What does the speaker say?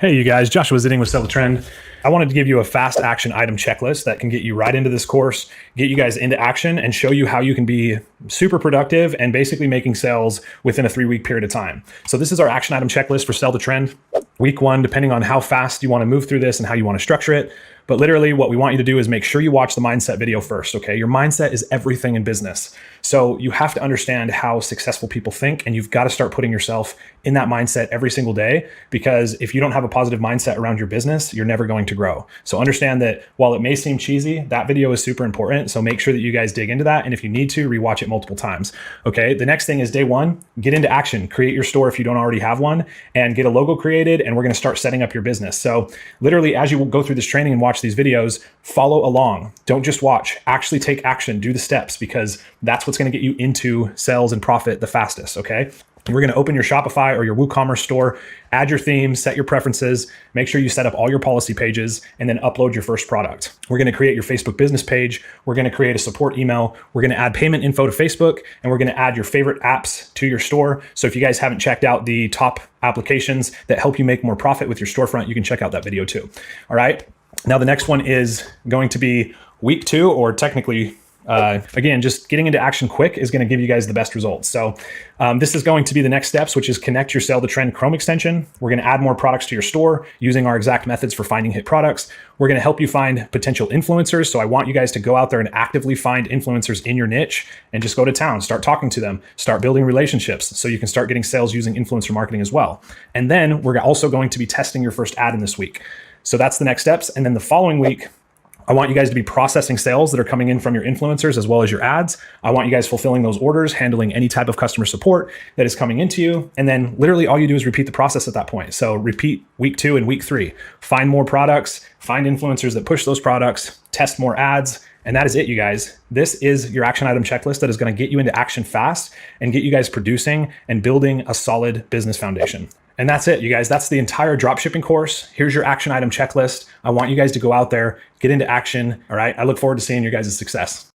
Hey, you guys, Joshua Zitting with Sell the Trend. I wanted to give you a fast action item checklist that can get you right into this course, get you guys into action, and show you how you can be super productive and basically making sales within a 3-week period of time. So this is our action item checklist for Sell the Trend. Week 1, depending on how fast you want to move through this and how you want to structure it. But literally what we want you to do is make sure you watch the mindset video first, okay? Your mindset is everything in business. So you have to understand how successful people think, and you've got to start putting yourself in that mindset every single day, because if you don't have a positive mindset around your business, you're never going to grow. So understand that while it may seem cheesy, that video is super important. So make sure that you guys dig into that. And if you need to, rewatch it multiple times, okay? The next thing is day 1, get into action, create your store if you don't already have one, and get a logo created, and we're gonna start setting up your business. So literally, as you go through this training and watch these videos, follow along. Don't just watch, actually take action, do the steps, because that's what's gonna get you into sales and profit the fastest, okay? We're gonna open your Shopify or your WooCommerce store, add your themes, set your preferences, make sure you set up all your policy pages, and then upload your first product. We're gonna create your Facebook business page. We're gonna create a support email. We're gonna add payment info to Facebook, and we're gonna add your favorite apps to your store. So if you guys haven't checked out the top applications that help you make more profit with your storefront, you can check out that video too. All right. Now the next one is going to be week 2, or technically, again, just getting into action quick is going to give you guys the best results. So this is going to be the next steps, which is connect your Sell the Trend Chrome extension. We're going to add more products to your store using our exact methods for finding hit products. We're going to help you find potential influencers. So I want you guys to go out there and actively find influencers in your niche and just go to town, start talking to them, start building relationships so you can start getting sales using influencer marketing as well. And then we're also going to be testing your first ad in this week. So that's the next steps. And then the following week, I want you guys to be processing sales that are coming in from your influencers as well as your ads. I want you guys fulfilling those orders, handling any type of customer support that is coming into you. And then literally all you do is repeat the process at that point. So repeat week 2 and week 3. Find more products, find influencers that push those products, test more ads. And that is it, you guys. This is your action item checklist that is going to get you into action fast and get you guys producing and building a solid business foundation. And that's it, you guys. That's the entire dropshipping course. Here's your action item checklist. I want you guys to go out there, get into action. All right. I look forward to seeing your guys' success.